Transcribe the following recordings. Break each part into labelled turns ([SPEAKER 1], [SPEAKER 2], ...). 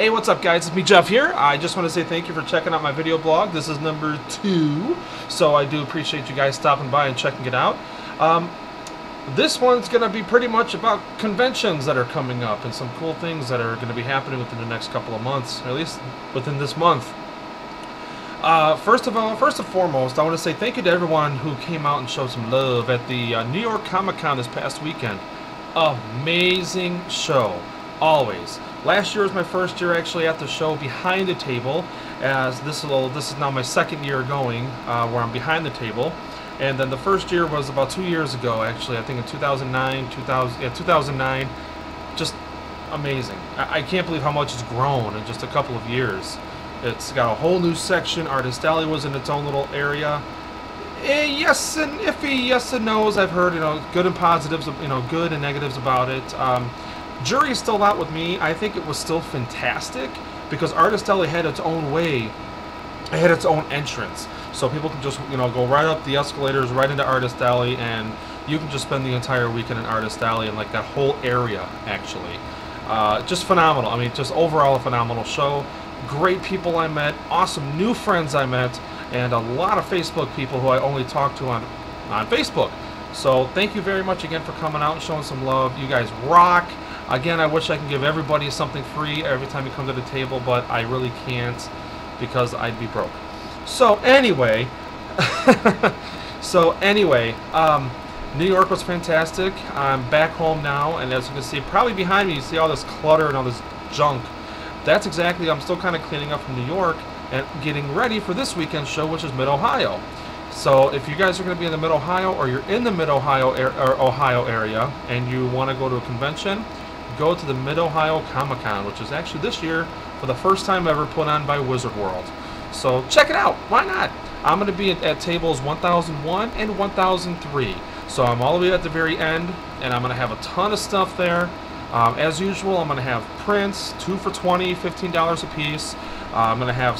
[SPEAKER 1] Hey, what's up guys? It's me, Jeff here. I just want to say thank you for checking out my video blog. This is number 2, so I do appreciate you guys stopping by and checking it out. This one's going to be pretty much about conventions that are coming up and some cool things that are going to be happening within the next couple of months, or at least within this month. First and foremost, I want to say thank you to everyone who came out and showed some love at the New York Comic-Con this past weekend. Amazing show, always. Last year was my first year actually at the show behind the table, as this is now my second year going where I'm behind the table. And then the first year was about 2 years ago, actually. I think in 2009. Just amazing. I can't believe how much it's grown in just a couple of years. It's got a whole new section. Artist Alley was in its own little area. Yes and iffy, yes and no's. I've heard, good and positives, good and negatives about it. Jury's still out with me. I think it was still fantastic because Artist Alley had its own way. It had its own entrance, so people can just go right up the escalators right into Artist Alley, and you can just spend the entire weekend in Artist Alley and like that whole area actually. Just phenomenal. I mean, just overall a phenomenal show. Great people I met, awesome new friends I met, and a lot of Facebook people who I only talk to on Facebook. So thank you very much again for coming out and showing some love. You guys rock. Again, I wish I could give everybody something free every time you come to the table, but I really can't because I'd be broke. So anyway, New York was fantastic. I'm back home now, and as you can see, probably behind me, you see all this clutter and all this junk. That's exactly, I'm still kind of cleaning up from New York and getting ready for this weekend show, which is Mid-Ohio. So if you guys are going to be in the Mid-Ohio, or you're in the Mid-Ohio Ohio area and you want to go to a convention, go to the Mid-Ohio Comic-Con, which is actually this year for the first time ever put on by Wizard World. So check it out. Why not? I'm going to be at tables 1001 and 1003. So I'm all the way at the very end, and I'm going to have a ton of stuff there. As usual, I'm going to have prints, 2 for $20, $15 a piece. I'm going to have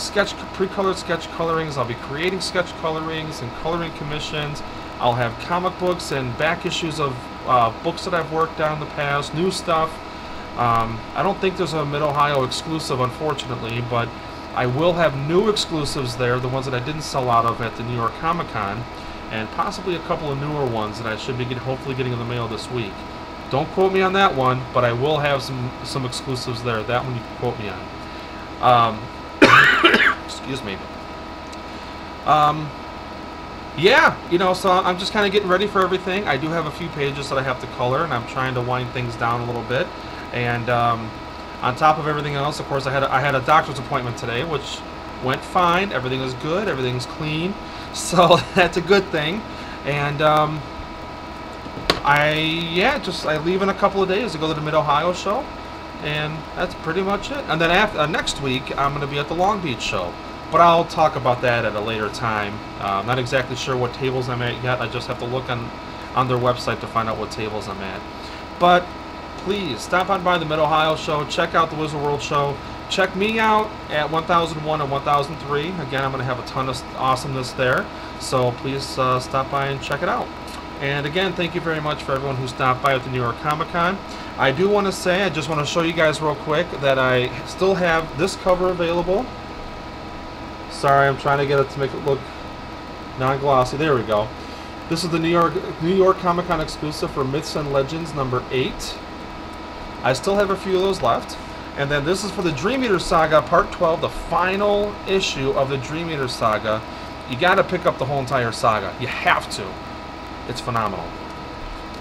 [SPEAKER 1] pre-colored sketch colorings. I'll be creating sketch colorings and coloring commissions. I'll have comic books and back issues of books that I've worked on in the past, new stuff. I don't think there's a Mid-Ohio exclusive, unfortunately, but I will have new exclusives there, the ones that I didn't sell out of at the New York Comic-Con, and possibly a couple of newer ones that I should be hopefully getting in the mail this week. Don't quote me on that one, but I will have some exclusives there. That one you can quote me on. Excuse me. Yeah, so I'm just kind of getting ready for everything. I do have a few pages that I have to color, and I'm trying to wind things down a little bit. And on top of everything else, of course, I had a doctor's appointment today, which went fine. Everything is good. Everything's clean. So that's a good thing. And I leave in a couple of days to go to the Mid-Ohio show, and that's pretty much it. And then next week, I'm going to be at the Long Beach show, but I'll talk about that at a later time. Not exactly sure what tables I'm at yet. I just have to look on their website to find out what tables I'm at. But please stop on by the Mid-Ohio show. Check out the Wizard World show. Check me out at 1001 and 1003. Again, I'm going to have a ton of awesomeness there, so please stop by and check it out. And again, thank you very much for everyone who stopped by at the New York Comic-Con. I do want to say, I just want to show you guys real quick that I still have this cover available. Sorry, I'm trying to get it to make it look non-glossy. There we go. This is the New York Comic-Con exclusive for Myths and Legends number 8. I still have a few of those left. And then this is for the Dream Eater Saga Part 12, the final issue of the Dream Eater Saga. You got to pick up the whole entire saga. You have to. It's phenomenal.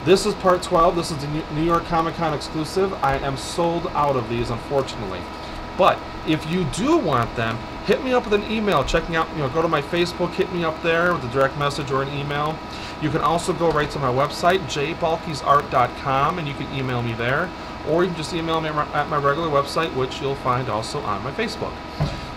[SPEAKER 1] This is Part 12. This is the New York Comic-Con exclusive. I am sold out of these, unfortunately. But if you do want them, hit me up with an email. Checking out, go to my Facebook, hit me up there with a direct message or an email. You can also go right to my website, jbalkesart.com, and you can email me there. Or you can just email me at my regular website, which you'll find also on my Facebook.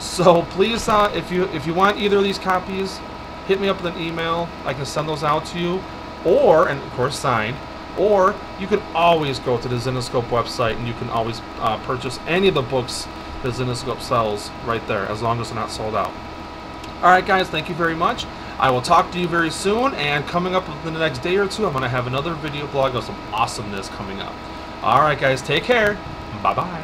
[SPEAKER 1] So please, if you want either of these copies, hit me up with an email. I can send those out to you, and of course signed. Or you can always go to the Zenescope website, and you can always purchase any of the books that Zenescope sells right there, as long as they're not sold out. Alright guys, thank you very much. I will talk to you very soon, and coming up within the next day or two, I'm going to have another video blog of some awesomeness coming up. Alright guys, take care. Bye-bye.